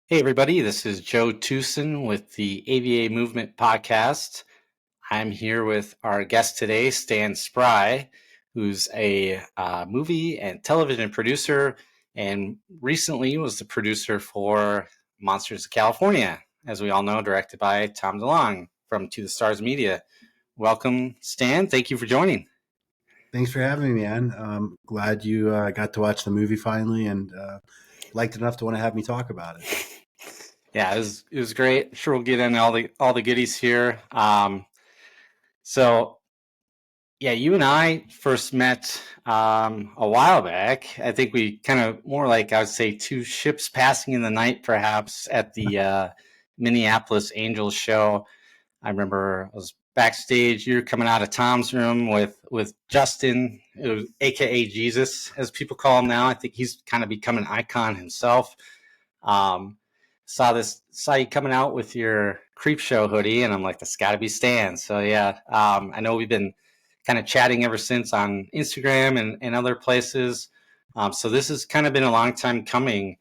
Hey, everybody, this is Joe Thueson with the AVA Movement Podcast. I'm here with our guest today, Stan Spry, who's a movie and television producer and recently was the producer for Monsters of California, as we all know, directed by Tom DeLonge from To the Stars Media. Welcome, Stan. Thank you for joining. Thanks for having me, man. Glad you got to watch the movie finally and liked it enough to want to have me talk about it. Yeah, it was great. Sure, we'll get into all the goodies here. So yeah, you and I first met a while back. I think we kind of more like I would say two ships passing in the night, perhaps at the Minneapolis Angels show. I remember I was backstage. You're coming out of Tom's room with Justin, aka Jesus, as people call him now. I think he's kind of become an icon himself. Um, saw you coming out with your Creep Show hoodie, and I'm like, that's got to be Stan. So yeah, I know we've been kind of chatting ever since on Instagram and other places. So this has kind of been a long time coming.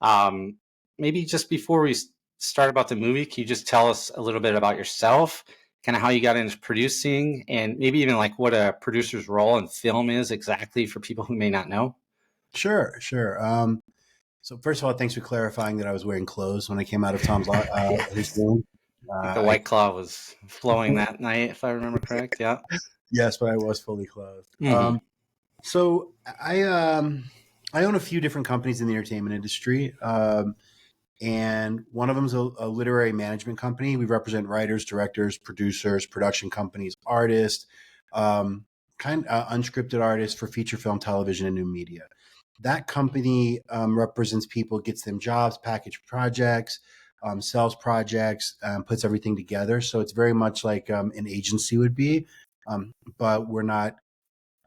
Um, Maybe just before we start about the movie, can you just tell us a little bit about yourself, kind of how you got into producing, and maybe even like what a producer's role in film is exactly for people who may not know? Sure. So first of all, thanks for clarifying that I was wearing clothes when I came out of Tom's his room. I think the I White Claw was flowing that night, if I remember correct. Yeah. Yes, but I was fully clothed. Mm-hmm. So I own a few different companies in the entertainment industry. And one of them is a literary management company. We represent writers, directors, producers, production companies, artists, unscripted artists for feature film, television, and new media. That company represents people, gets them jobs, package projects, sells projects, puts everything together. So it's very much like an agency would be, but we're not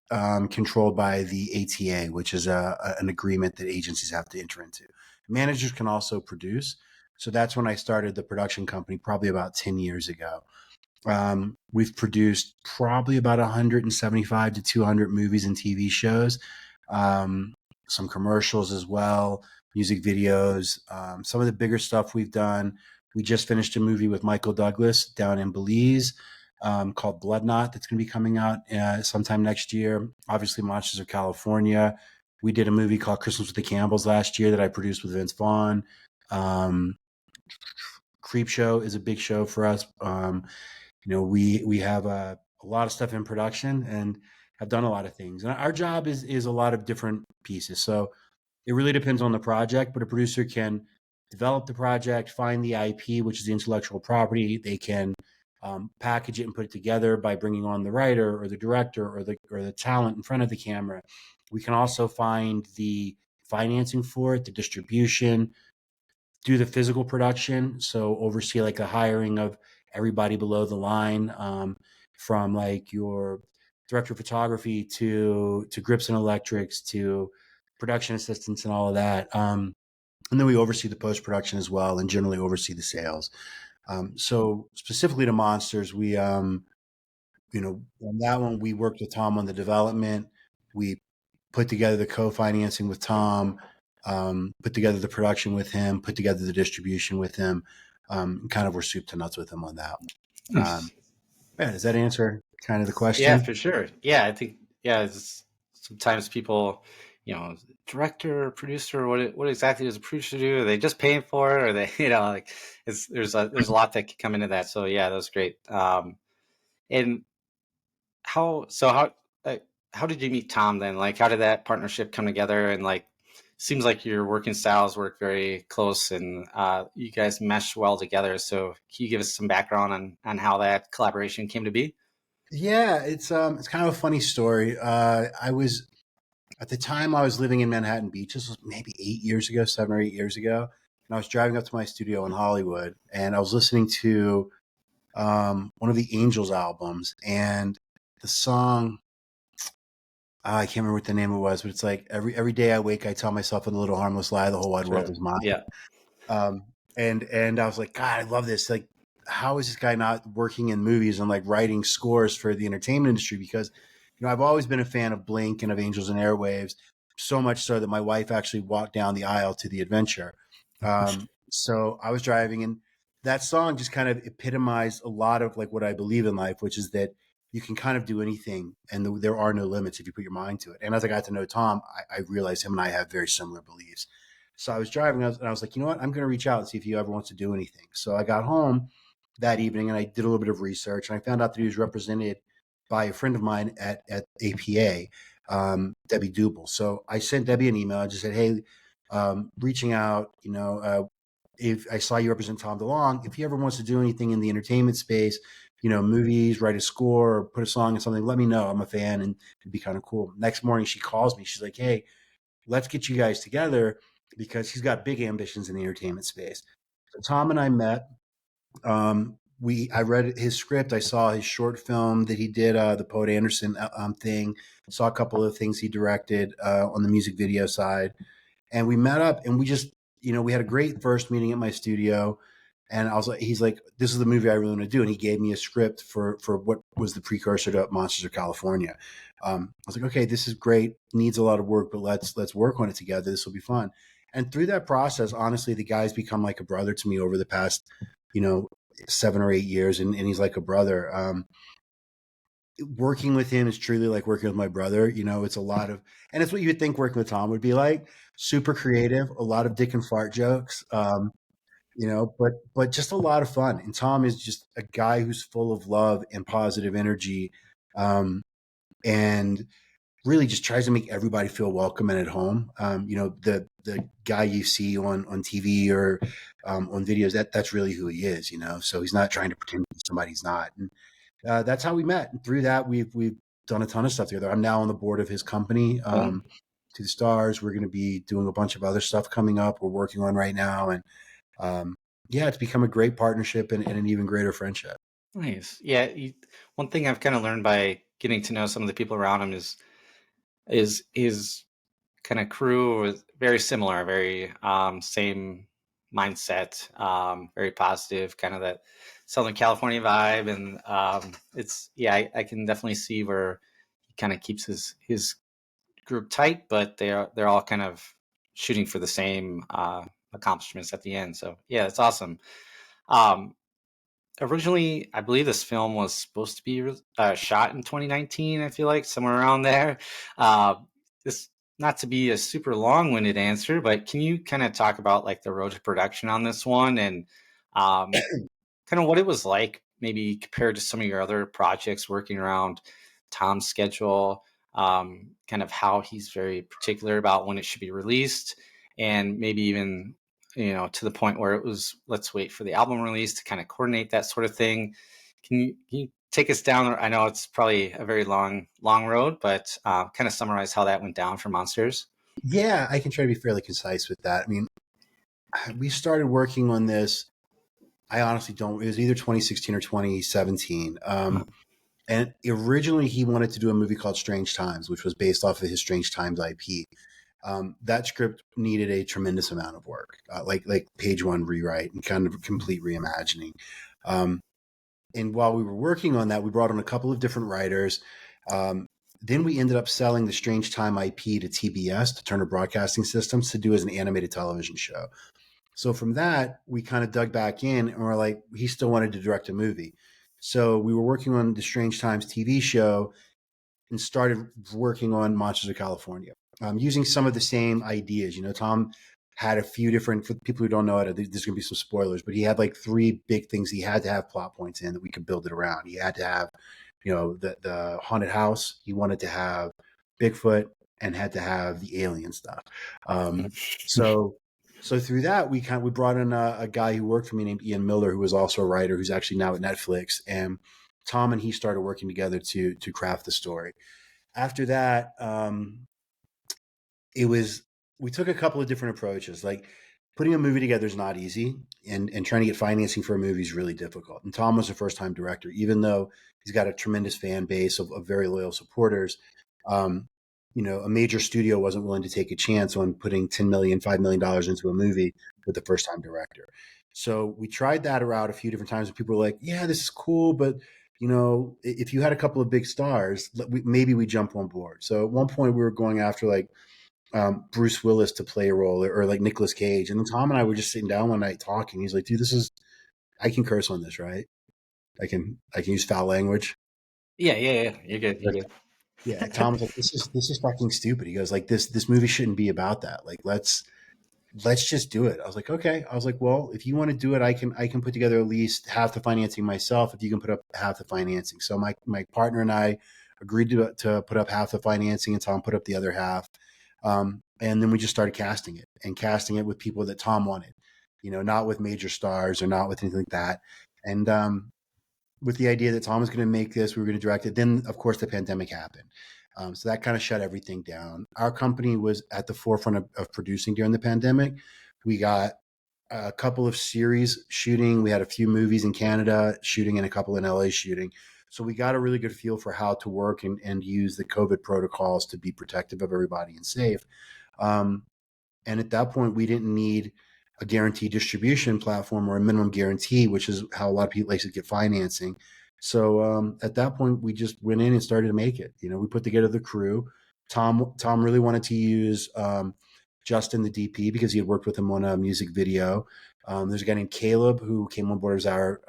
controlled by the ATA, which is an agreement that agencies have to enter into. Managers can also produce. So that's when I started the production company, probably about 10 years ago. We've produced probably about 175 to 200 movies and TV shows, some commercials as well, music videos. Some of the bigger stuff we've done. We just finished a movie with Michael Douglas down in Belize called Blood Knot that's going to be coming out sometime next year. Obviously, Monsters of California. We did a movie called Christmas with the Campbells last year that I produced with Vince Vaughn. Creep Show is a big show for us. We have a lot of stuff in production and have done a lot of things. And our job is a lot of different pieces. So it really depends on the project, but a producer can develop the project, find the IP, which is the intellectual property. They can package it and put it together by bringing on the writer or the director or the talent in front of the camera. We can also find the financing for it, the distribution, do the physical production. So oversee like the hiring of everybody below the line, from like your director of photography to grips and electrics to production assistants and all of that. And then we oversee the post production as well, and generally oversee the sales. So specifically to Monsters, we on that one we worked with Tom on the development. We put together the co-financing with Tom, put together the production with him, put together the distribution with him, kind of were soup to nuts with him on that one. Yeah, does that answer kind of the Yeah, question? for sure. Yeah, I think sometimes people, director, producer, what exactly does a producer do? Are they just paying for it, or they, like there's a lot that can come into that. So yeah, that was great. And how so how did you meet Tom then? Like, how did that partnership come together? And like, seems like your working styles work very close, and you guys mesh well together. So can you give us some background on how that collaboration came to be? Yeah, it's kind of a funny story. I was At the time I was living in Manhattan Beach. This was maybe 8 years ago, 7 or 8 years ago, and I was driving up to my studio in Hollywood, and I was listening to one of the Angels albums, and the song I can't remember what the name of it was, but it's like every day I wake, I tell myself a little harmless lie, the whole wide world Sure. is mine. Yeah. And I was like, God, I love this. Like, how is this guy not working in movies and like writing scores for the entertainment industry? Because I've always been a fan of Blink and of Angels and Airwaves, so much so that my wife actually walked down the aisle to the adventure. So I was driving, and that song just kind of epitomized a lot of like what I believe in life, which is that you can kind of do anything, and there are no limits if you put your mind to it. And as I got to know Tom, I realized him and I have very similar beliefs. So I was driving, and I was like, you know what, I'm going to reach out and see if he ever wants to do anything. So I got home that evening, and I did a little bit of research, and I found out that he was represented by a friend of mine at APA, Debbie Duble. So I sent Debbie an email. I just said, hey, reaching out, if I saw you represent Tom DeLonge, if he ever wants to do anything in the entertainment space, movies, write a score, or put a song in something, let me know. I'm a fan, and it'd be kind of cool. Next morning, she calls me. She's like, hey, let's get you guys together because he's got big ambitions in the entertainment space. So Tom and I met. I read his script. I saw his short film that he did, the Poet Anderson thing. Saw a couple of things he directed on the music video side, and we met up, and we just, we had a great first meeting at my studio. And I was like, he's like, this is the movie I really want to do. And he gave me a script for what was the precursor to Monsters of California. I was like, okay, this is great. Needs a lot of work, but let's work on it together. This will be fun. And through that process, honestly, the guy's become like a brother to me over the past, you know, 7 or 8 years. And he's like a brother. Working with him is truly like working with my brother. It's a lot of, and it's what you would think working with Tom would be like. Super creative, a lot of dick and fart jokes. But just a lot of fun. And Tom is just a guy who's full of love and positive energy, and really just tries to make everybody feel welcome and at home. The guy you see on TV or on videos, that's really who he is. So he's not trying to pretend to be somebody he's not. And that's how we met. And through that, we've done a ton of stuff together. I'm now on the board of his company, To the Stars. We're going to be doing a bunch of other stuff coming up. We're working on right now, and yeah, it's become a great partnership and an even greater friendship. Nice. Yeah. One thing I've kind of learned by getting to know some of the people around him is his kind of crew is very similar, very same mindset, very positive, kind of that Southern California vibe, and I can definitely see where he kind of keeps his group tight, but they're all kind of shooting for the same accomplishments at the end. So yeah, it's awesome. Um, Originally, I believe this film was supposed to be shot in 2019. I feel like somewhere around there. Uh, this not to be a super long-winded answer, but can you kind of talk about like the road to production on this one and um, kind of what it was like, maybe compared to some of your other projects working around Tom's schedule, kind of how he's very particular about when it should be released, and maybe even to the point where it was let's wait for the album release to kind of coordinate that sort of thing. Can you take us down? I know it's probably a very long road, but kind of summarize how that went down for Monsters. Yeah, I can try to be fairly concise with that. I mean, we started working on this. I honestly don't. It was either 2016 or 2017. And originally, he wanted to do a movie called Strange Times, which was based off of his Strange Times IP. That script needed a tremendous amount of work, like page one rewrite and kind of complete reimagining. And while we were working on that, we brought on a couple of different writers. Then we ended up selling the Strange Time IP to TBS, to Turner Broadcasting Systems, to do as an animated television show. So from that, we kind of dug back in and we're like, he still wanted to direct a movie. So we were working on the Strange Times TV show and started working on Monsters of California, using some of the same ideas. Tom had a few different, for people who don't know it, there's going to be some spoilers, but he had like 3 big things he had to have plot points in that we could build it around. He had to have, the haunted house. He wanted to have Bigfoot and had to have the alien stuff. So through that, we brought in a guy who worked for me named Ian Miller, who was also a writer, who's actually now at Netflix. And Tom and he started working together to craft the story. After that, we took a couple of different approaches. Like, putting a movie together is not easy, and trying to get financing for a movie is really difficult. And Tom was a first time director, even though he's got a tremendous fan base of very loyal supporters. Um, a major studio wasn't willing to take a chance on putting $10 million, $5 million into a movie with a first time director. So we tried that route a few different times, and people were like, yeah, this is cool, but if you had a couple of big stars, maybe we jump on board. So at one point we were going after like Bruce Willis to play a role, or like Nicolas Cage. And then Tom and I were just sitting down one night talking. He's like, dude, I can curse on this, right? I can use foul language. Yeah. You're good. You're good. Yeah. Tom was like, this is fucking stupid. He goes like, this movie shouldn't be about that. Like, let's just do it. I was like, okay. I was like, well, if you want to do it, I can put together at least half the financing myself if you can put up half the financing. So my partner and I agreed to put up half the financing, and Tom put up the other half. And then we just started casting it with people that Tom wanted, not with major stars or not with anything like that. And with the idea that Tom was going to make this, we were going to direct it. Then, of course, the pandemic happened. So that kind of shut everything down. Our company was at the forefront of producing during the pandemic. We got a couple of series shooting. We had a few movies in Canada shooting and a couple in LA shooting. So we got a really good feel for how to work and use the COVID protocols to be protective of everybody and safe. Um, and at that point, we didn't need a guaranteed distribution platform or a minimum guarantee, which is how a lot of people like to get financing. So at that point, we just went in and started to make it. We put together the crew. Tom really wanted to use Justin, the DP, because he had worked with him on a music video. There's a guy named Caleb who came on board as our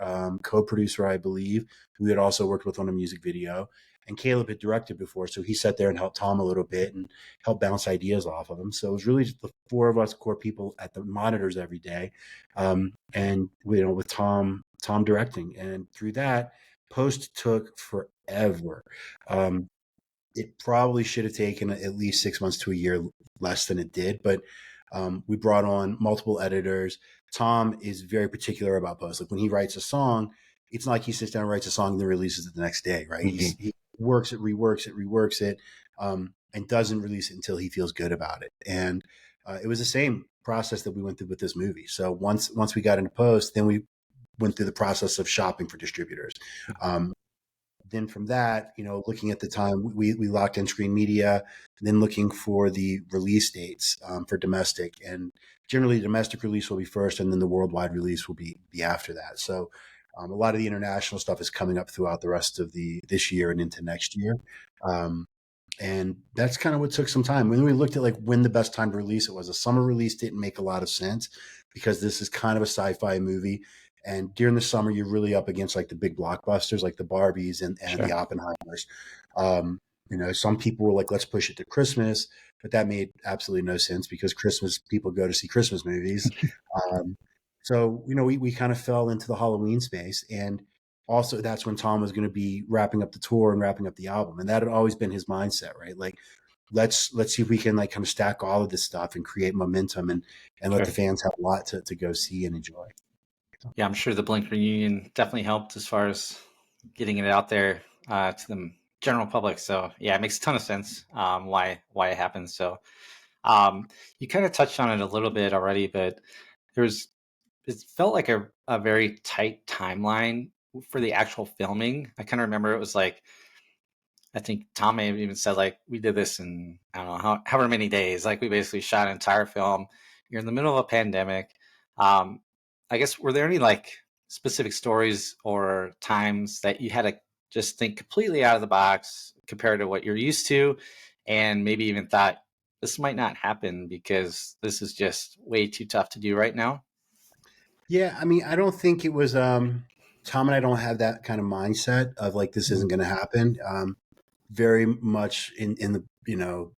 co-producer, I believe, who had also worked with on a music video. And Caleb had directed before, so he sat there and helped Tom a little bit and helped bounce ideas off of him. So it was really just the four of us core people at the monitors every day, and with Tom directing. And through that, post took forever. Um, it probably should have taken at least 6 months to a year less than it did, but we brought on multiple editors. Tom is very particular about post. Like when he writes a song, it's not like he sits down and writes a song and then releases it the next day, right? He works it, reworks it, and doesn't release it until he feels good about it. And it was the same process that we went through with this movie. So once we got into post, then we went through the process of shopping for distributors. Then from that, looking at the time, we locked in Screen Media, and then looking for the release dates for domestic. And generally, the domestic release will be first, and then the worldwide release will be after that. So a lot of the international stuff is coming up throughout the rest of this year and into next year. And that's kind of what took some time. When we looked at like when the best time to release it was, a summer release didn't make a lot of sense because this is kind of a sci-fi movie. And during the summer, you're really up against like the big blockbusters, like the Barbies and Sure. the Oppenheimers. Some people were like, let's push it to Christmas, but that made absolutely no sense because Christmas people go to see Christmas movies. So, we kind of fell into the Halloween space. And also that's when Tom was going to be wrapping up the tour and wrapping up the album. And that had always been his mindset, right? Like, let's see if we can like kind of stack all of this stuff and create momentum and let Sure. the fans have a lot to go see and enjoy. Yeah, I'm sure the Blink reunion definitely helped as far as getting it out there to the general public. So yeah, it makes a ton of sense why it happened. So you kind of touched on it a little bit already, but there's it felt like a very tight timeline for the actual filming. I kind of remember it was like I think Tom may have even said like we did this in I don't know however many days. Like we basically shot an entire film. You're in the middle of a pandemic. Um, I guess were there any like specific stories or times that you had to just think completely out of the box compared to what you're used to, and maybe even thought this might not happen because this is just way too tough to do right now? Yeah, I mean, I don't think it was Tom and I don't have that kind of mindset of like this isn't going to happen. Very much in the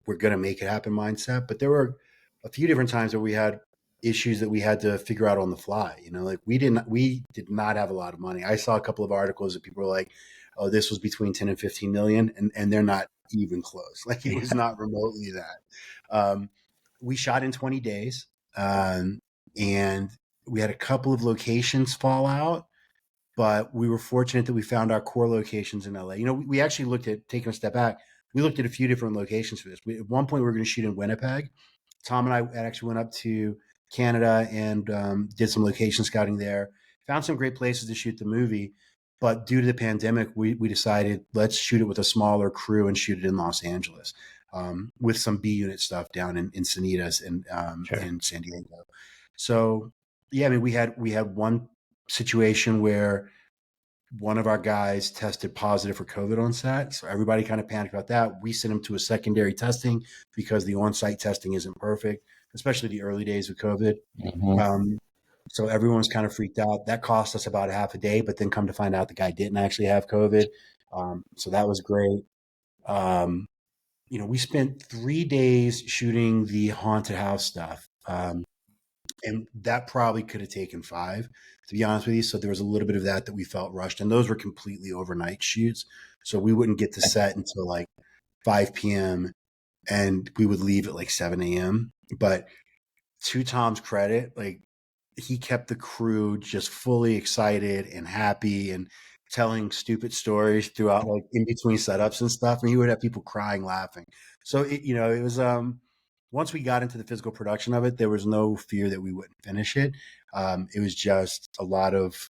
we're going to make it happen mindset. But there were a few different times where we had issues that we had to figure out on the fly. Like we did not have a lot of money. I saw a couple of articles that people were like, "Oh, this was between 10 and 15 million," and they're not even close. Like it was not remotely that. We shot in 20 days, and we had a couple of locations fall out, but we were fortunate that we found our core locations in LA. We actually looked at taking a step back. We looked at a few different locations for this. At one point, we were going to shoot in Winnipeg. Tom and I actually went up to Canada and did some location scouting there. Found some great places to shoot the movie, but due to the pandemic, we decided let's shoot it with a smaller crew and shoot it in Los Angeles with some B unit stuff down in Encinitas and Sure. in San Diego. So yeah, I mean we had one situation where one of our guys tested positive for COVID on set. So everybody kind of panicked about that. We sent him to a secondary testing because the on-site testing isn't perfect, especially the early days of COVID. Mm-hmm. So everyone was kind of freaked out. That cost us about a half a day, but then come to find out the guy didn't actually have COVID. So that was great. Um, we spent 3 days shooting the haunted house stuff. And that probably could have taken 5, to be honest with you. So there was a little bit of that we felt rushed, and those were completely overnight shoots. So we wouldn't get to set until like 5 p.m. and we would leave at like 7 a.m. But to Tom's credit, like he kept the crew just fully excited and happy and telling stupid stories throughout, like in between setups and stuff. And he would have people crying, laughing. So it was once we got into the physical production of it, there was no fear that we wouldn't finish it. It was just a lot of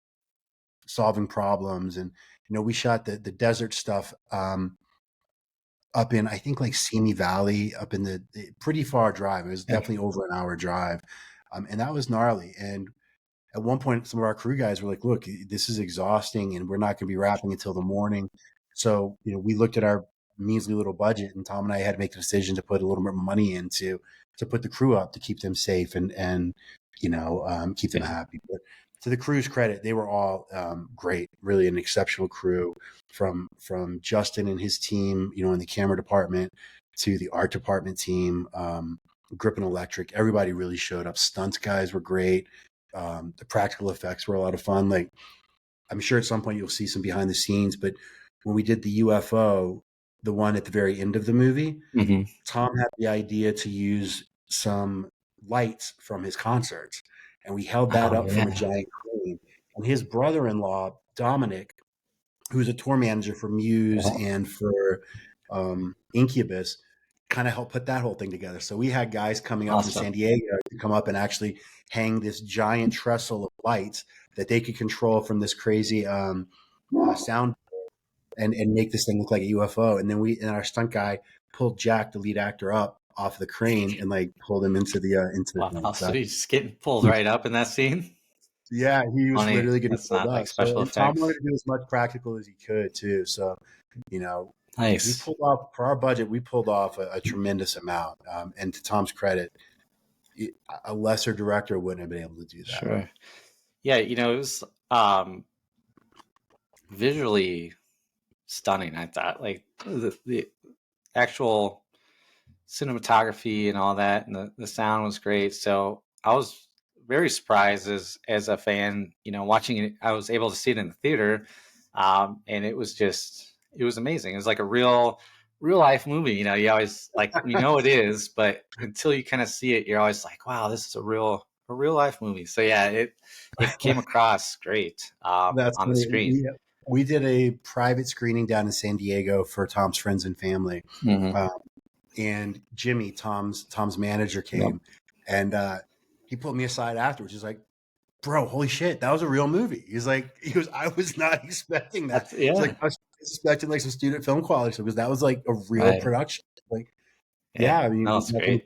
solving problems, and we shot the desert stuff up in, I think, like Simi Valley, up in the pretty far drive. It was definitely over an hour drive, and that was gnarly. And at one point, some of our crew guys were like, "Look, this is exhausting, and we're not going to be wrapping until the morning." So, we looked at our measly little budget, and Tom and I had to make the decision to put a little bit more money into to put the crew up to keep them safe and keep them happy. But to the crew's credit, they were all great, really an exceptional crew, from Justin and his team, in the camera department, to the art department team, Grip and Electric. Everybody really showed up. Stunt guys were great. The practical effects were a lot of fun. Like, I'm sure at some point you'll see some behind the scenes, but when we did the UFO, the one at the very end of the movie, Mm-hmm. Tom had the idea to use some lights from his concerts, and we held that Oh up from a yeah. giant crane. And his brother-in-law, Dominic, who's a tour manager for Muse Yeah. and for Incubus, kind of helped put that whole thing together. So we had guys coming up from Awesome. San Diego to come up and actually hang this giant trestle of lights that they could control from this crazy sound, and make this thing look like a UFO. And then our stunt guy pulled Jack, the lead actor, up off the crane and like pulled him into the thing. Wow. So So he's just getting pulled right up in that scene. yeah, he was Funny. literally getting That's pulled not like up. So, special and Tom wanted effects. to do as much practical as he could too. So, we Nice. pulled off, for our budget. We pulled off a tremendous amount. And to Tom's credit, a lesser director wouldn't have been able to do that. Sure. Yeah, it was visually stunning. I thought, like the actual cinematography and all that, and the sound was great. So I was very surprised as a fan, watching it. I was able to see it in the theater, and it was amazing. It was like a real life movie. You always like it is, but until you kind of see it, you're always like, wow, this is a real life movie. So yeah, it came across great That's on the funny. screen. We did a private screening down in San Diego for Tom's friends and family. Mm-hmm. And Jimmy, Tom's manager, Yep. came, and he pulled me aside afterwards. He's like, "Bro, holy shit, that was a real movie." He was, "I was not expecting that." He's like, Yeah, "I was expecting like some student film quality," because that was like a real right. production. Like, yeah, Yeah, I no, mean, it's nothing,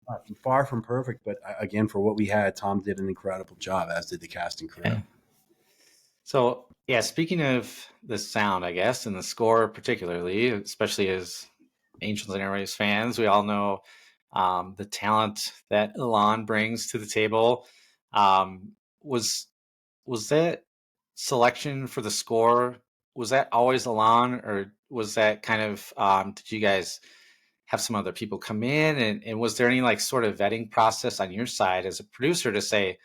great. far from perfect, but again, for what we had, Tom did an incredible job, as did the cast and crew. Yeah. So, yeah, speaking of the sound, I guess, and the score particularly, especially as Angels and Airwaves fans, we all know the talent that Elon brings to the table. Um, was was that selection for the score? Was that always Elon, or was that kind of did you guys have some other people come in, and was there any like sort of vetting process on your side as a producer to say,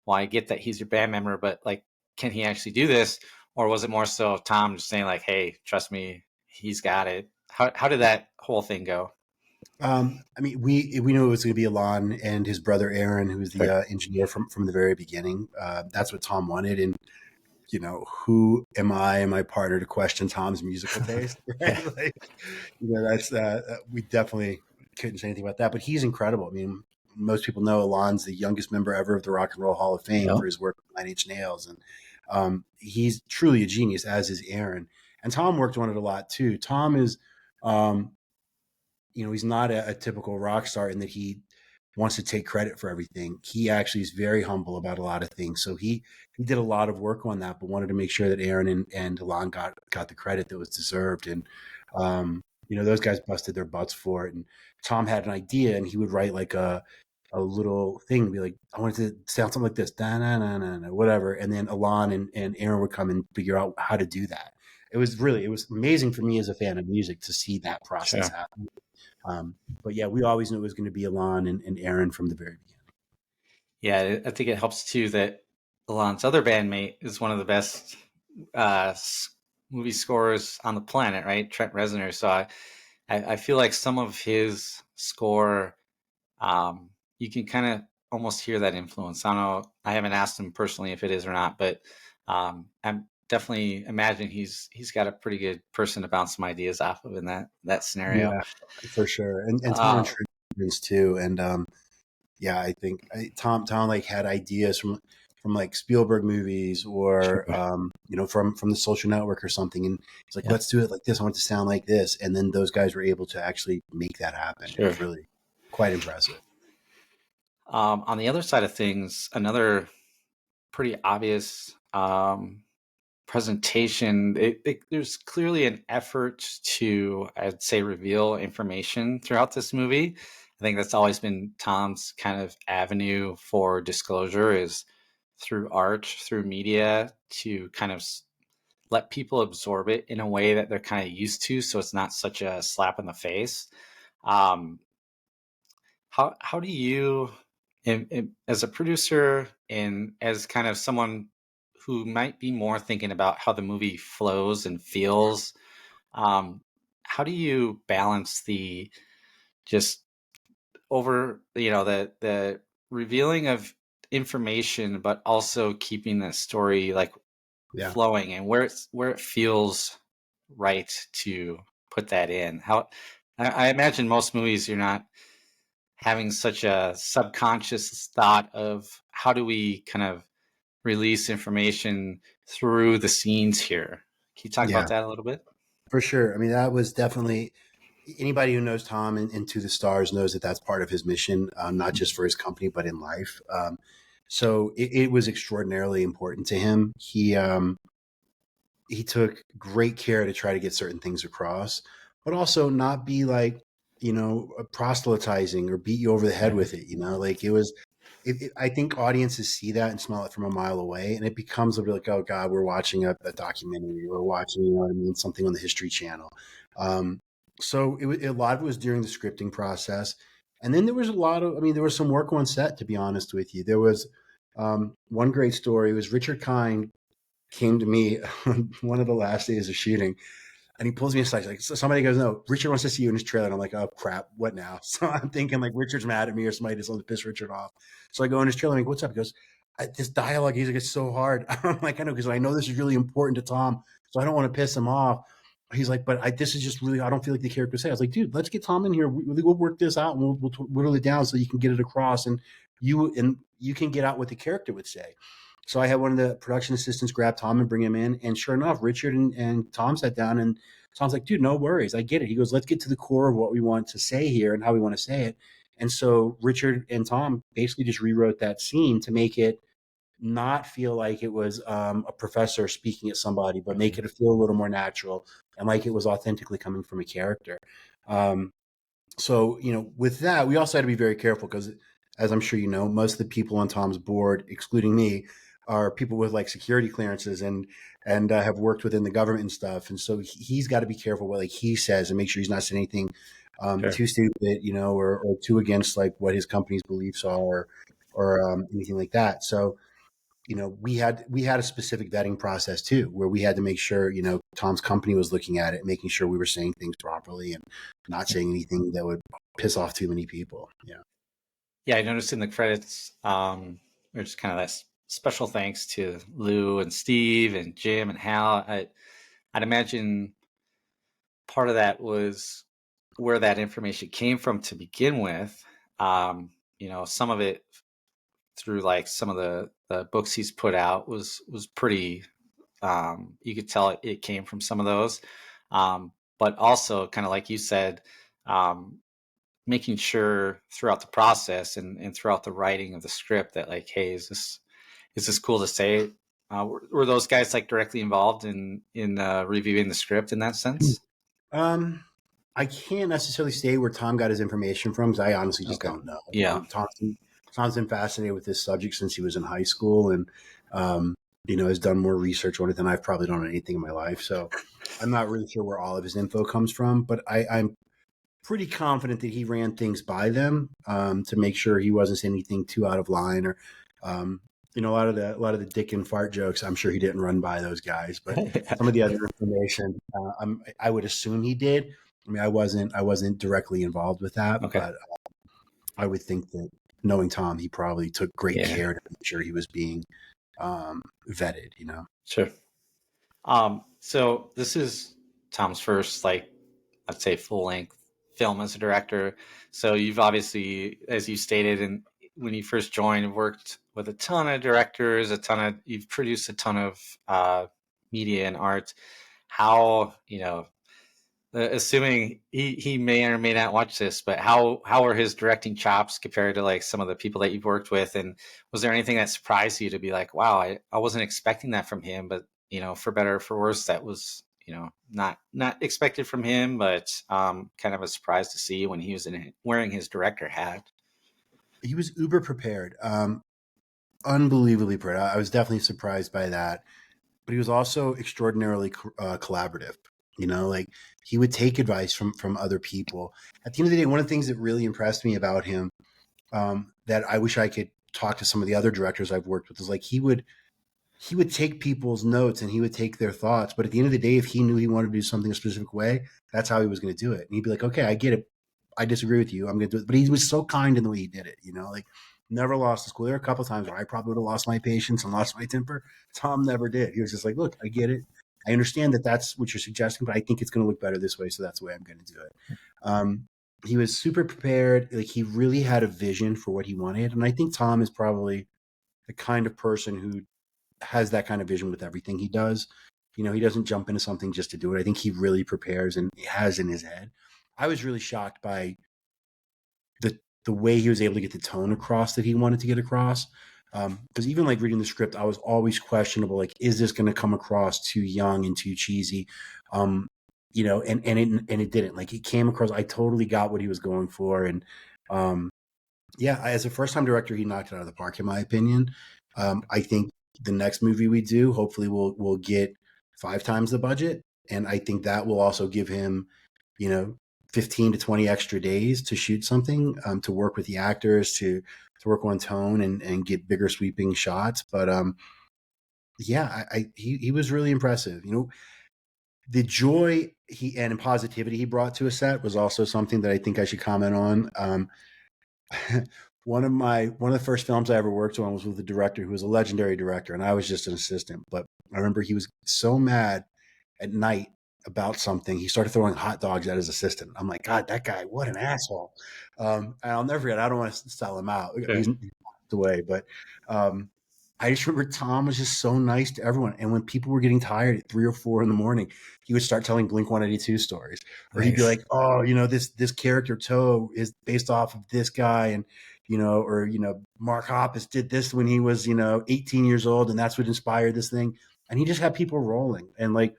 well, I get that he's your band member, but like, can he actually do this? Or was it more so Tom just saying like, hey, trust me, he's got it? How did that whole thing go? I mean, we knew it was going to be Alon and his brother Aaron, who was the Sure. engineer from the very beginning. That's what Tom wanted, and who am I and my partner to question Tom's musical taste? Yeah. Right? Like, that's we definitely couldn't say anything about that. But he's incredible. I mean, most people know Alon's the youngest member ever of the Rock and Roll Hall of Fame Yep. for his work with Nine Inch Nails, and he's truly a genius, as is Aaron. And Tom worked on it a lot too. Tom is, he's not a typical rock star in that he wants to take credit for everything. He actually is very humble about a lot of things. So he did a lot of work on that, but wanted to make sure that Aaron and DeLonge got the credit that was deserved. And those guys busted their butts for it. And Tom had an idea, and he would write like a little thing, be like, I want it to sound something like this, da na na na na, whatever. And then Alon and Aaron would come and figure out how to do that. It was amazing for me as a fan of music to see that process Sure. happen. But yeah, we always knew it was going to be Alon and Aaron from the very beginning. Yeah, I think it helps too that Alon's other bandmate is one of the best movie scorers on the planet, right? Trent Reznor. So I feel like some of his score, you can kind of almost hear that influence. I don't know. I haven't asked him personally if it is or not, but I'm definitely imagine he's got a pretty good person to bounce some ideas off of in that scenario. Yeah, for sure. And Tom and Uh, Trent too. And yeah, I think Tom like had ideas from like Spielberg movies or sure. from the Social Network or something, and he's like, Yeah, let's do it like this. I want it to sound like this, and then those guys were able to actually make that happen. It sure. was really quite impressive. On the other side of things, another pretty obvious presentation. There's clearly an effort to, I'd say, reveal information throughout this movie. I think that's always been Tom's kind of avenue for disclosure is through art, through media, to kind of let people absorb it in a way that they're kind of used to, so it's not such a slap in the face. Um, how do you, as a producer and as kind of someone who might be more thinking about how the movie flows and feels, um, how do you balance the just over the revealing of information, but also keeping the story like Yeah, flowing and where it feels right to put that in? How I imagine most movies you're not having such a subconscious thought of how do we kind of release information through the scenes here. Can you talk about yeah, that a little bit? for sure. I mean, that was definitely anybody who knows Tom and To the Stars knows that that's part of his mission, not just for his company but in life. So it was extraordinarily important to him. He took great care to try to get certain things across, but also not be like, proselytizing or beat you over the head Right. with it. Like it was, I think audiences see that and smell it from a mile away, and it becomes a bit like, oh God, we're watching a documentary, or watching, what I mean, something on the History Channel. Um, so a lot of it was during the scripting process, and then there was a lot of, I mean, there was some work on set. To be honest with you, there was one great story. It was Richard Kind came to me on one of the last days of shooting, and he pulls me aside. He's like, somebody goes, no, Richard wants to see you in his trailer. And I'm like, oh crap, what now? So I'm thinking like Richard's mad at me or somebody just wants to piss Richard off. So I go in his trailer and I'm like, what's up? He goes, this dialogue, he's like, it's so hard. I'm like, I know, because I know this is really important to Tom, so I don't want to piss him off. He's like, but this is just really, I don't feel like the character say. I was like, dude, let's get Tom in here. We'll work this out, and we'll whittle it down so you can get it across, and you can get out what the character would say. So I had one of the production assistants grab Tom and bring him in. And sure enough, Richard and Tom sat down, and Tom's like, dude, no worries. I get it. He goes, let's get to the core of what we want to say here and how we want to say it. And so Richard and Tom basically just rewrote that scene to make it not feel like it was a professor speaking at somebody, but make Right. it feel a little more natural and like it was authentically coming from a character. Um, so, with that, we also had to be very careful because, as I'm sure you know, most of the people on Tom's board, excluding me, are people with like security clearances and have worked within the government and stuff. And so he's got to be careful what like he says and make sure he's not saying anything Sure. too stupid, or too against like what his company's beliefs are, or anything like that. So we had a specific vetting process too, where we had to make sure, Tom's company was looking at it, making sure we were saying things properly and not saying anything that would piss off too many people. Yeah. Yeah, I noticed in the credits, there's kind of that special thanks to Lou and Steve and Jim and Hal. I'd imagine part of that was where that information came from to begin with. Some of it through like some of the books he's put out was pretty. You could tell it came from some of those, but also kind of like you said, um, making sure throughout the process and throughout the writing of the script that like, hey, is this cool to say? Were those guys like directly involved in reviewing the script in that sense? I can't necessarily say where Tom got his information from because I honestly just Okay. don't know. Yeah. Tom's been fascinated with this subject since he was in high school, and has done more research on it than I've probably done on anything in my life. So I'm not really sure where all of his info comes from, but I'm pretty confident that he ran things by them to make sure he wasn't saying anything too out of line or. A lot of the dick and fart jokes. I'm sure he didn't run by those guys, but some of the other information, I would assume he did. I mean, I wasn't directly involved with that, Okay. but I would think that knowing Tom, he probably took great Yeah. care to make sure he was being vetted. Sure. So this is Tom's first, like, I'd say full length film as a director. So you've obviously, as you stated, and when you first joined, worked with a ton of directors, you've produced a ton of media and art. How, assuming he may or may not watch this, but how are his directing chops compared to like some of the people that you've worked with? And was there anything that surprised you to be like, wow, I wasn't expecting that from him, but for better or for worse, that was, not expected from him, but kind of a surprise to see when he was wearing his director hat. He was uber prepared, unbelievably prepared. I was definitely surprised by that, but he was also extraordinarily collaborative. Like he would take advice from other people. At the end of the day, one of the things that really impressed me about him, that I wish I could talk to some of the other directors I've worked with, is like he would take people's notes and he would take their thoughts. But at the end of the day, if he knew he wanted to do something a specific way, that's how he was going to do it. And he'd be like, okay, I get it. I disagree with you. I'm going to do it. But he was so kind in the way he did it, like never lost his cool. There were a couple of times where I probably would have lost my patience and lost my temper. Tom never did. He was just like, look, I get it. I understand that that's what you're suggesting, but I think it's going to look better this way. So that's the way I'm going to do it. He was super prepared. Like he really had a vision for what he wanted. And I think Tom is probably the kind of person who has that kind of vision with everything he does. He doesn't jump into something just to do it. I think he really prepares and has in his head. I was really shocked by the way he was able to get the tone across that he wanted to get across. Because even like reading the script, I was always questionable. Like, is this going to come across too young and too cheesy? And it didn't. Like, it came across. I totally got what he was going for, and as a first time director, he knocked it out of the park, in my opinion. I think the next movie we do, hopefully, we'll get 5 times the budget, and I think that will also give him, 15 to 20 extra days to shoot something, to work with the actors, to work on tone and get bigger sweeping shots. But he was really impressive. The joy and positivity he brought to a set was also something that I think I should comment on. One of the first films I ever worked on was with a director who was a legendary director, and I was just an assistant. But I remember he was so mad at night about something, he started throwing hot dogs at his assistant. I'm like, God, that guy, what an asshole! And I'll never forget. I don't want to sell him out. Sure. He's away, but I just remember Tom was just so nice to everyone. And when people were getting tired at 3 or 4 in the morning, he would start telling Blink-182 stories, or he'd be like, "Oh, this character Toe is based off of this guy, and Mark Hoppus did this when he was 18 years old, and that's what inspired this thing." And he just had people rolling, and like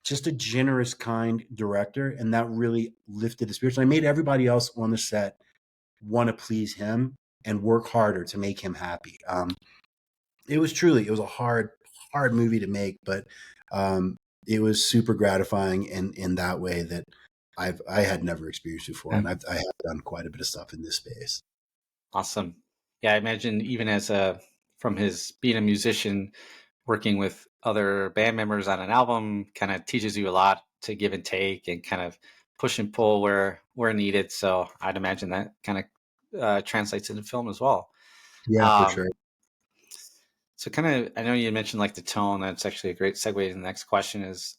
just a generous, kind director, and that really lifted the spirits. And I made everybody else on the set want to please him and work harder to make him happy. It was a hard movie to make, but it was super gratifying in that way that I had never experienced before, and I have done quite a bit of stuff in this space. Awesome. Yeah, I imagine even from his being a musician, working with other band members on an album kind of teaches you a lot to give and take and kind of push and pull where needed. So I'd imagine that kind of translates into film as well. Yeah, for sure. So kind of, I know you mentioned like the tone. That's actually a great segue to the next question is,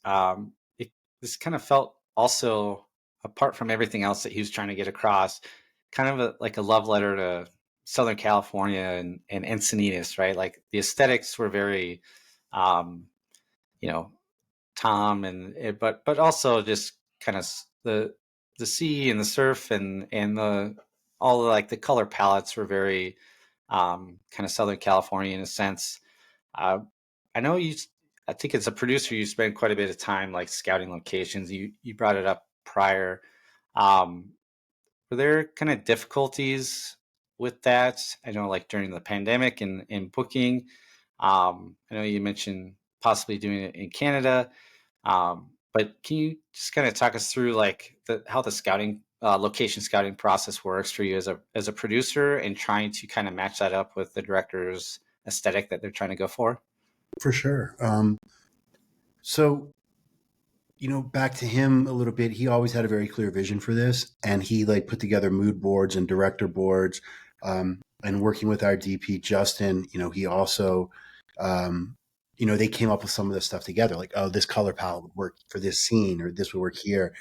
this kind of felt also, apart from everything else that he was trying to get across, kind of like a love letter to Southern California and Encinitas, right? Like the aesthetics were very, you know, Tom but also just kind of the sea and the surf and the all the, like the color palettes were very kind of Southern California in a sense. Uh, I know you. I think as a producer, you spend quite a bit of time like scouting locations. You brought it up prior. Um, were there kind of difficulties with that? I know, like during the pandemic and in booking. I know you mentioned possibly doing it in Canada, but can you just kind of talk us through like how the scouting location scouting process works for you as a producer and trying to kind of match that up with the director's aesthetic that they're trying to go for? For sure. So, back to him a little bit, he always had a very clear vision for this, and he like put together mood boards and director boards. And working with our DP Justin, he also, they came up with some of this stuff together. Like, oh, this color palette would work for this scene, or this would work here.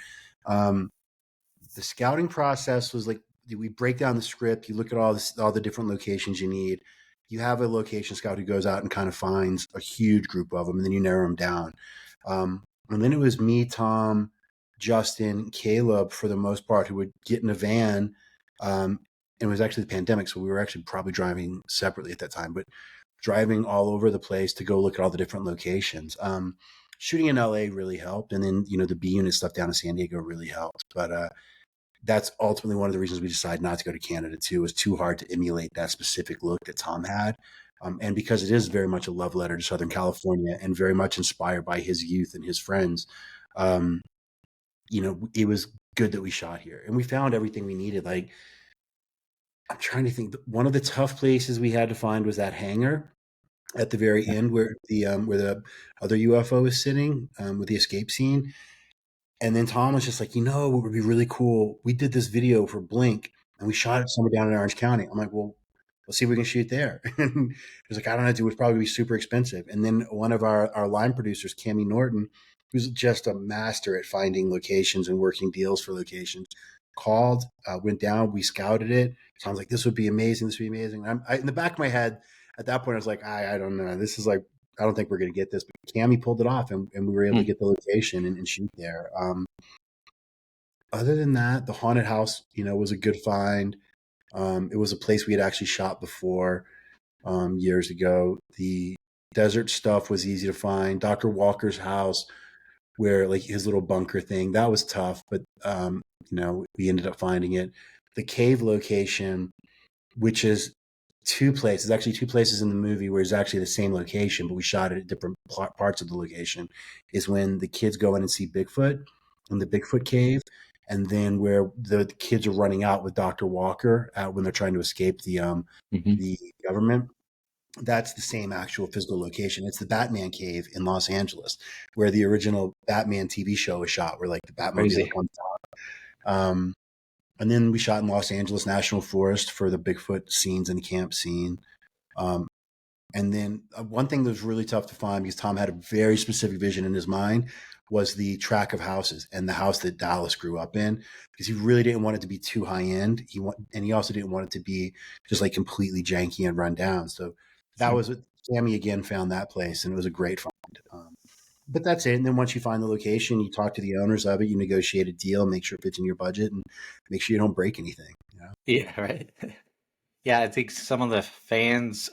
Um, the scouting process was like, we break down the script. You look at all the different locations you need. You have a location scout who goes out and kind of finds a huge group of them, and then you narrow them down. And then it was me, Tom, Justin, Caleb, for the most part, who would get in a van. And it was actually the pandemic, so we were actually probably driving separately at that time, but driving all over the place to go look at all the different locations. Shooting in LA really helped, and then the B unit stuff down in San Diego really helped. But that's ultimately one of the reasons we decided not to go to Canada too. It was too hard to emulate that specific look that Tom had. And because it is very much a love letter to Southern California and very much inspired by his youth and his friends, um, it was good that we shot here and we found everything we needed. Like, I'm trying to think. One of the tough places we had to find was that hangar at the very end where the other UFO is sitting, with the escape scene. And then Tom was just like, what would be really cool? We did this video for Blink and we shot it somewhere down in Orange County. I'm like, well, let's see if we can shoot there. And he was like, I don't know, it would probably be super expensive. And then one of our line producers, Cammie Norton, who's just a master at finding locations and working deals for locations, called, went down, we scouted it. So I was like, this would be amazing. This would be amazing. In the back of my head at that point, I was like, I don't know. This is like, I don't think we're going to get this. But Cammie pulled it off, and we were able to get the location and shoot there. Other than that, the haunted house, was a good find. It was a place we had actually shot before, years ago. The desert stuff was easy to find. Dr. Walker's house, where like his little bunker thing, that was tough, but we ended up finding it. The cave location, which is actually two places in the movie where it's actually the same location, but we shot it at different parts of the location, is when the kids go in and see Bigfoot in the Bigfoot cave. And then where the kids are running out with Dr. Walker when they're trying to escape the government. That's the same actual physical location. It's the Batman cave in Los Angeles, where the original Batman TV show was shot, where like the Batmobile comes out. And then we shot in Los Angeles National Forest for the Bigfoot scenes and the camp scene. And then one thing that was really tough to find, because Tom had a very specific vision in his mind, was the track of houses and the house that Dallas grew up in, because he really didn't want it to be too high end. And he also didn't want it to be just like completely janky and run down. So that was what Cammie again found that place, and it was a great find. But that's it. And then once you find the location, you talk to the owners of it, you negotiate a deal, make sure it fits in your budget, and make sure you don't break anything. Yeah, right. Yeah, I think some of the fans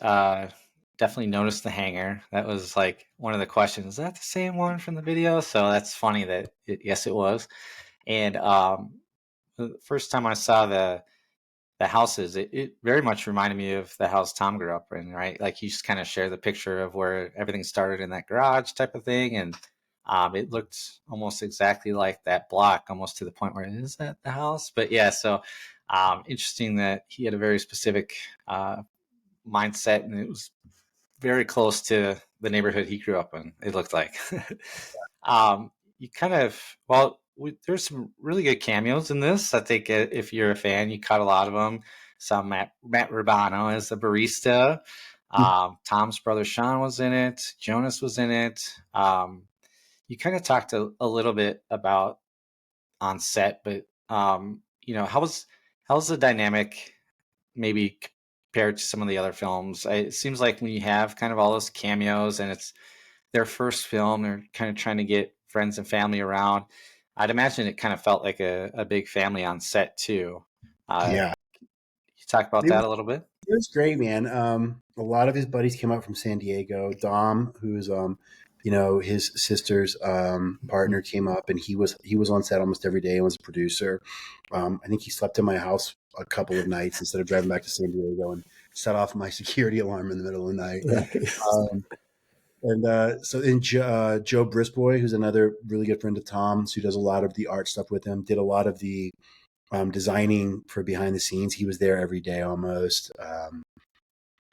definitely noticed the hanger. That was like one of the questions. Is that the same one from the video? So that's funny that yes, it was. And the first time I saw the houses, it very much reminded me of the house Tom grew up in, right? Like you just kind of share the picture of where everything started in that garage type of thing. And it looked almost exactly like that block, almost to the point where, is that the house? But yeah, so interesting that he had a very specific mindset, and it was very close to the neighborhood he grew up in, it looked like. You kind of, well, there's some really good cameos in this. I think if you're a fan, you caught a lot of them. Some Matt Rubano as the barista. Tom's brother Sean was in it. Jonas was in it. You kind of talked a little bit about on set, but how's the dynamic maybe compared to some of the other films? It seems like when you have kind of all those cameos and it's their first film, they're kind of trying to get friends and family around. I'd imagine it kind of felt like a big family on set too. Yeah. You talk about It that was, a little bit? it was great, man. A lot of his buddies came out from San Diego. Dom, who's his sister's partner, came up, and he was on set almost every day and was a producer. I think he slept in my house a couple of nights instead of driving back to San Diego and set off my security alarm in the middle of the night. Um, Joe Brisboy, who's another really good friend of Tom's, who does a lot of the art stuff with him, did a lot of the designing for behind the scenes. He was there every day almost.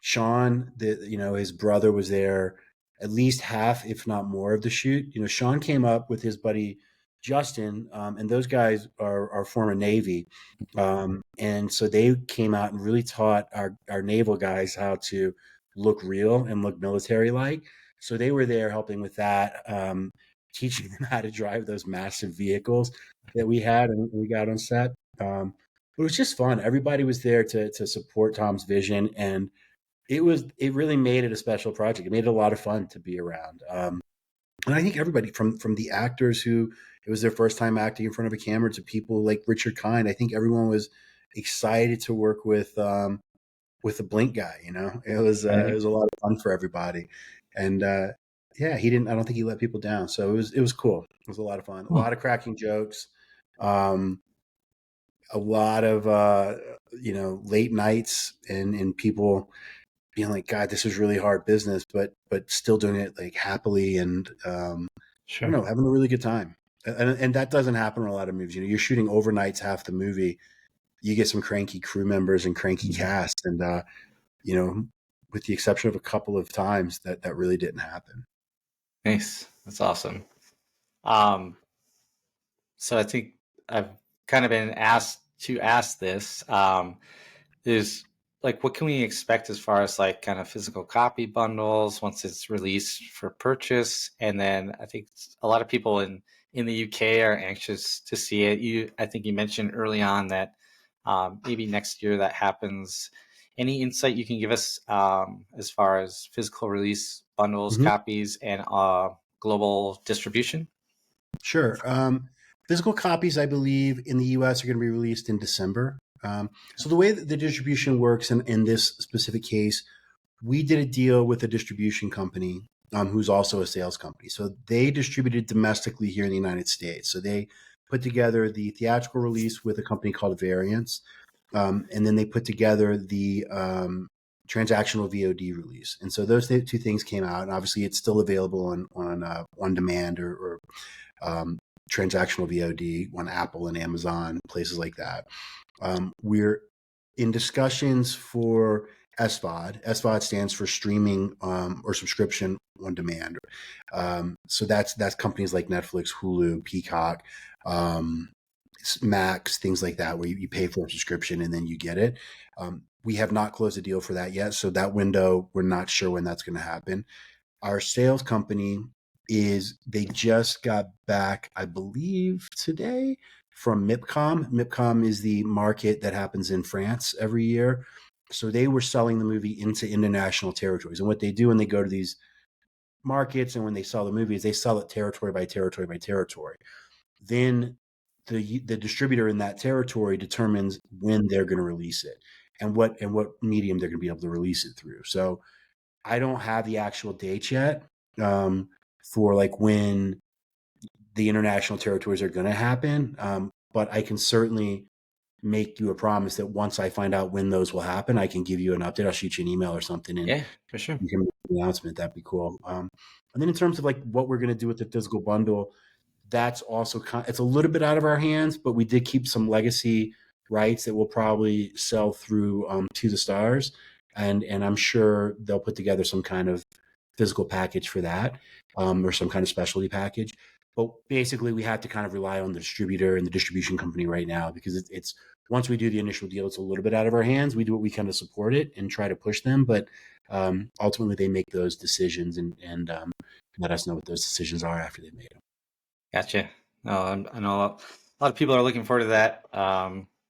Sean, his brother was there at least half, if not more, of the shoot. Sean came up with his buddy Justin, and those guys are former Navy, and so they came out and really taught our naval guys how to look real and look military like. So they were there helping with that, teaching them how to drive those massive vehicles that we had and we got on set. It was just fun. Everybody was there to support Tom's vision, and it really made it a special project. It made it a lot of fun to be around. And I think everybody from the actors who it was their first time acting in front of a camera to people like Richard Kind, I think everyone was excited to work with the Blink guy. It was a lot of fun for everybody, and yeah, he didn't. I don't think he let people down. So it was cool. It was a lot of fun. A lot of cracking jokes. Um, a lot of late nights and people being like, God, this is really hard business, but still doing it like happily and I don't Sure. know, having a really good time. And that doesn't happen in a lot of movies. You're shooting overnights half the movie. You get some cranky crew members and cranky cast, and you know, with the exception of a couple of times, that really didn't happen. Nice. That's awesome. Um, so I think I've kind of been asked to ask this. Is like, what can we expect as far as like kind of physical copy bundles once it's released for purchase? And then I think a lot of people in the UK are anxious to see it. I think you mentioned early on that maybe next year that happens. Any insight you can give us as far as physical release bundles, Mm-hmm. copies, and global distribution? Sure. Physical copies, I believe, in the US are going to be released in December. So the way that the distribution works in this specific case, we did a deal with a distribution company who's also a sales company. So they distributed domestically here in the United States. So they put together the theatrical release with a company called Variance, and then they put together the transactional VOD release. And so those two things came out, and obviously it's still available on demand or transactional VOD on Apple and Amazon, places like that. We're in discussions for SVOD. SVOD stands for streaming or subscription on demand. So that's companies like Netflix, Hulu, Peacock, Max, things like that, where you pay for a subscription and then you get it. We have not closed a deal for that yet. So that window, we're not sure when that's going to happen. Our sales company they just got back, I believe, today from MIPCOM. MIPCOM is the market that happens in France every year. So they were selling the movie into international territories. And what they do when they go to these markets and when they sell the movies, they sell it territory by territory by territory. Then the distributor in that territory determines when they're going to release it and what medium they're going to be able to release it through. So I don't have the actual dates yet for like when the international territories are going to happen, but I can certainly make you a promise that once I find out when those will happen, I can give you an update. I'll shoot you an email or something, and Yeah, for sure. you can make an announcement. That'd be cool. And then in terms of like what we're going to do with the physical bundle, that's also it's a little bit out of our hands, but we did keep some legacy rights that will probably sell through To the Stars, and I'm sure they'll put together some kind of physical package for that, or some kind of specialty package. But basically, we have to kind of rely on the distributor and the distribution company right now because it's once we do the initial deal, it's a little bit out of our hands. We do what we can to support it and try to push them, but ultimately they make those decisions and let us know what those decisions are after they've made them. Gotcha. No, I know a lot of people are looking forward to that.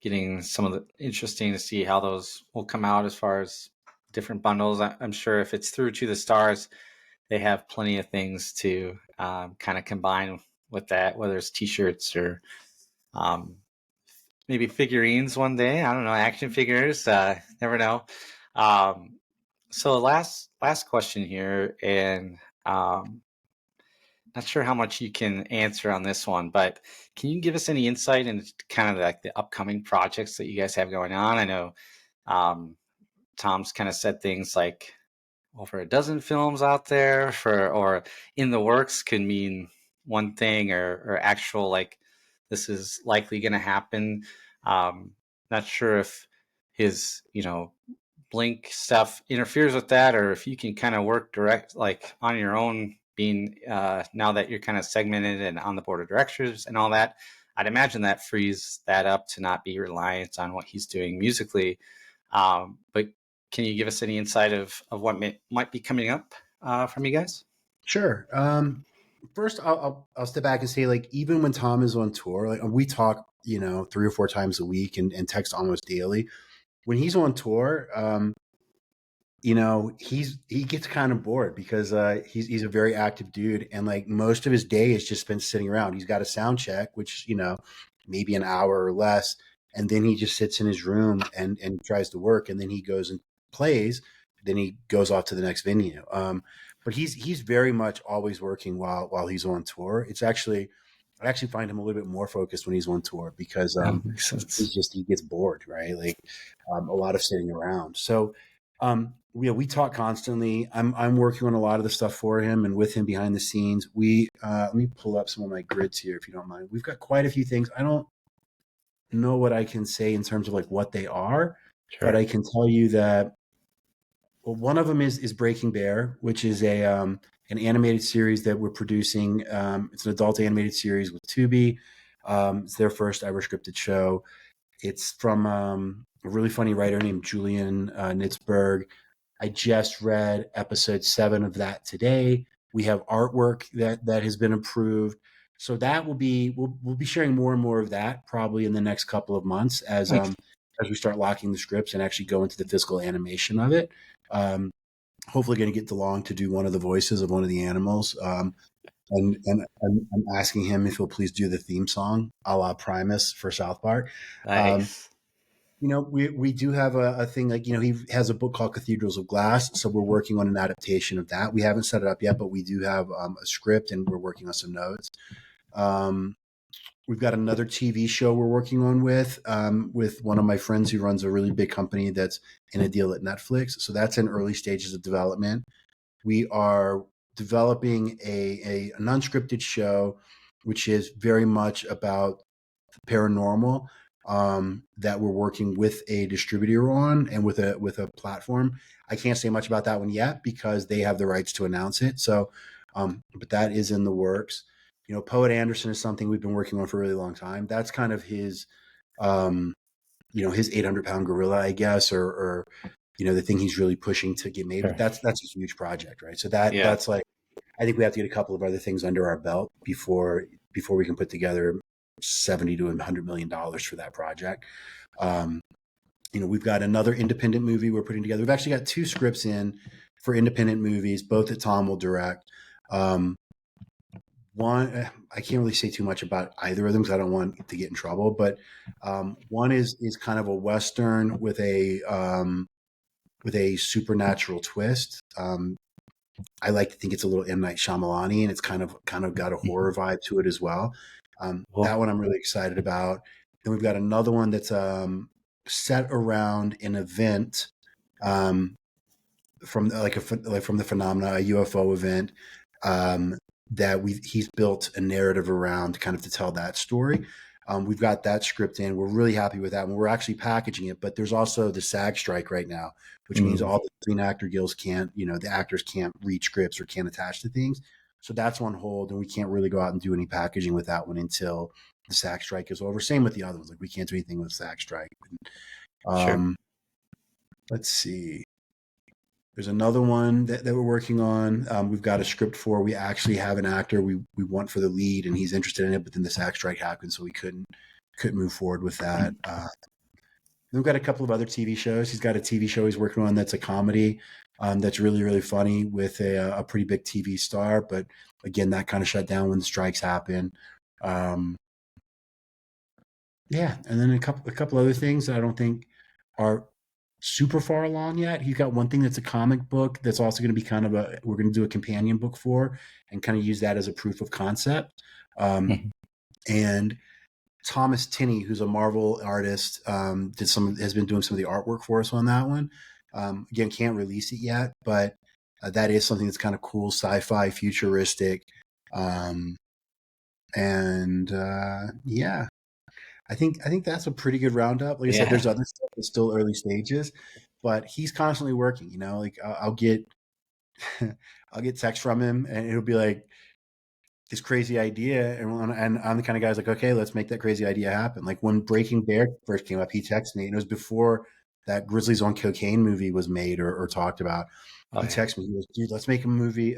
Getting some of the interesting to see how those will come out as far as different bundles. I'm sure if it's through To the Stars, they have plenty of things to kind of combine with that, whether it's T-shirts or um, maybe figurines one day. I don't know, action figures. Never know. Um, so last question here, and not sure how much you can answer on this one, but can you give us any insight into kind of like the upcoming projects that you guys have going on? I know um, Tom's kind of said things like over a dozen films out there or in the works could mean one thing or actual like this is likely going to happen. Not sure if his Blink stuff interferes with that, or if you can kind of work direct like on your own, being now that you're kind of segmented and on the board of directors and all that. I'd imagine that frees that up to not be reliant on what he's doing musically. But can you give us any insight of what might be coming up from you guys? Sure. First, I'll step back and say, like, even when Tom is on tour, like we talk, 3 or 4 times a week and text almost daily. When he's on tour, he gets kind of bored because he's a very active dude, and like most of his day is just spent sitting around. He's got a sound check, which maybe an hour or less, and then he just sits in his room and tries to work, and then he goes and plays. Then he goes off to the next venue. But he's very much always working while he's on tour. I actually find him a little bit more focused when he's on tour because Makes sense. he gets bored, right? Like a lot of sitting around. So we talk constantly. I'm working on a lot of the stuff for him and with him behind the scenes. Let me pull up some of my grids here if you don't mind. We've got quite a few things. I don't know what I can say in terms of like what they are, but I can tell you that one of them is Breaking Bear, which is an animated series that we're producing. It's an adult animated series with Tubi. It's their first ever scripted show. It's from a really funny writer named Julian Nitzberg. I just read episode 7 of that today. We have artwork that has been approved. So that we'll be sharing more and more of that probably in the next couple of months as we start locking the scripts and actually go into the physical animation of it. Hopefully going to get DeLonge to do one of the voices of one of the animals. And I'm asking him if he'll please do the theme song a la Primus for South Park. Nice. We do have a thing like, he has a book called Cathedrals of Glass. So we're working on an adaptation of that. We haven't set it up yet, but we do have a script and we're working on some notes. We've got another TV show we're working on with one of my friends who runs a really big company that's in a deal at Netflix. So that's in early stages of development. We are developing an unscripted show, which is very much about paranormal that we're working with a distributor on and with a platform. I can't say much about that one yet because they have the rights to announce it. So, but that is in the works. Poet Anderson is something we've been working on for a really long time. That's kind of his, his 800-pound gorilla, I guess, or the thing he's really pushing to get made. Sure. But that's a huge project, right? So that's like, I think we have to get a couple of other things under our belt before we can put together $70 to $100 million for that project. We've got another independent movie we're putting together. We've actually got 2 scripts in for independent movies, both that Tom will direct. One, I can't really say too much about either of them because I don't want to get in trouble. But one is kind of a Western with a supernatural twist. I like to think it's a little M. Night Shyamalan-y, and it's kind of got a horror vibe to it as well. That one I'm really excited about. Then we've got another one that's set around an event from the phenomena, a UFO event that he's built a narrative around kind of to tell that story. We've got that script in. We're really happy with that one. We're actually packaging it, but there's also the SAG strike right now, which means all the Screen Actor Guilds can't, the actors can't read scripts or can't attach to things. So that's on hold, and we can't really go out and do any packaging with that one until the SAG strike is over. Same with the other ones. Like we can't do anything with SAG strike. Sure. Let's see. There's another one that we're working on. We've got a script for. We actually have an actor we want for the lead, and he's interested in it. But then the SAG strike happened, so we couldn't move forward with that. We've got a couple of other TV shows. He's got a TV show he's working on that's a comedy that's really, really funny with a pretty big TV star. But again, that kind of shut down when the strikes happened. Yeah, and then a couple other things that I don't think are super far along yet. He's got one thing that's a comic book that's also going to be kind of we're going to do a companion book for and kind of use that as a proof of concept. Mhm. And Thomas Tinney, who's a Marvel artist, has been doing some of the artwork for us on that one. Again, can't release it yet, but that is something that's kind of cool, sci-fi, futuristic, and yeah. I think that's a pretty good roundup. Like I said, Yeah. there's other stuff that's still early stages, but he's constantly working. Like I'll get I'll get text from him, and it'll be like this crazy idea, and I'm the kind of guy who's like, okay, let's make that crazy idea happen. Like when Breaking Bear first came up, he texted me, and it was before that Grizzlies on Cocaine movie was made or talked about. Oh He yeah. texted me, he goes, dude, let's make a movie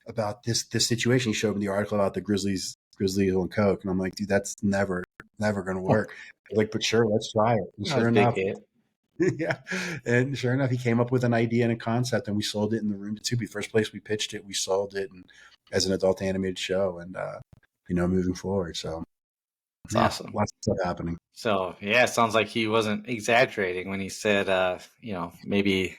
about this situation. He showed me the article about the Grizzlies on coke, and I'm like, dude, that's never going to work. I was like, but sure, let's try it. And That was sure a big enough, hit. yeah, and sure enough, he came up with an idea and a concept, and we sold it in the room to Tubi. First place we pitched it, we sold it, and as an adult animated show, and moving forward. So It's yeah, awesome. lots of stuff happening. So yeah, it sounds like he wasn't exaggerating when he said, maybe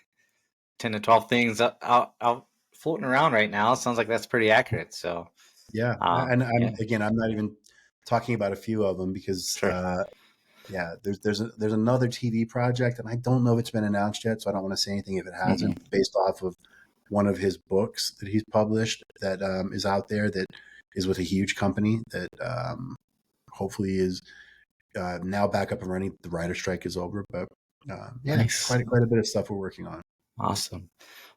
10 to 12 things out floating around right now. It sounds like that's pretty accurate. So, Yeah, and yeah, I'm not even talking about a few of them because sure. yeah, there's another TV project, and I don't know if it's been announced yet, so I don't want to say anything if it hasn't. Mm-hmm. Based off of one of his books that he's published that is out there, that is with a huge company that hopefully is now back up and running. The writer strike is over, but yeah, Nice. quite a bit of stuff we're working on. Awesome.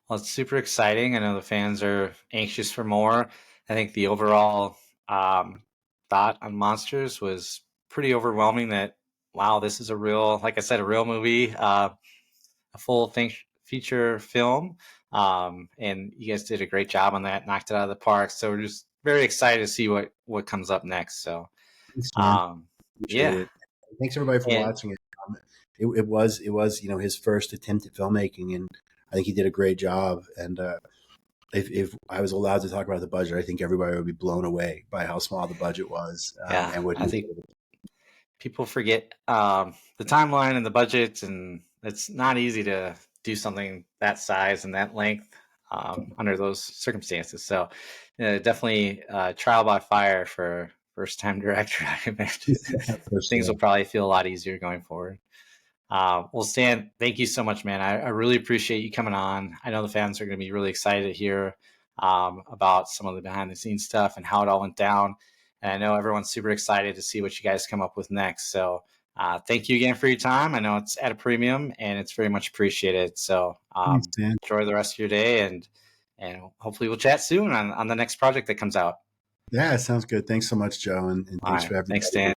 Well, it's super exciting. I know the fans are anxious for more. I think the overall um, thought on Monsters was pretty overwhelming that, wow, this is a real, like I said, a real movie, a full feature film. And you guys did a great job on that, knocked it out of the park. So we're just very excited to see what comes up next. So, Thanks, man. um, Appreciate yeah. it. Thanks everybody for And watching it. It was his first attempt at filmmaking, and I think he did a great job. And if I was allowed to talk about the budget, I think everybody would be blown away by how small the budget was, yeah, and what he I was think able to. people forget the timeline and the budget, and it's not easy to do something that size and that length under those circumstances. So, definitely trial by fire for first time director. I imagine Yeah, for things sure. will probably feel a lot easier going forward. Well, Stan, thank you so much, man. I really appreciate you coming on. I know the fans are going to be really excited to hear about some of the behind the scenes stuff and how it all went down. And I know everyone's super excited to see what you guys come up with next. So thank you again for your time. I know it's at a premium and it's very much appreciated. So Thanks, Dan. enjoy the rest of your day, and hopefully we'll chat soon on the next project that comes out. Yeah, it sounds good. Thanks so much, Joe, and All thanks right. for Thanks, everybody Stan. for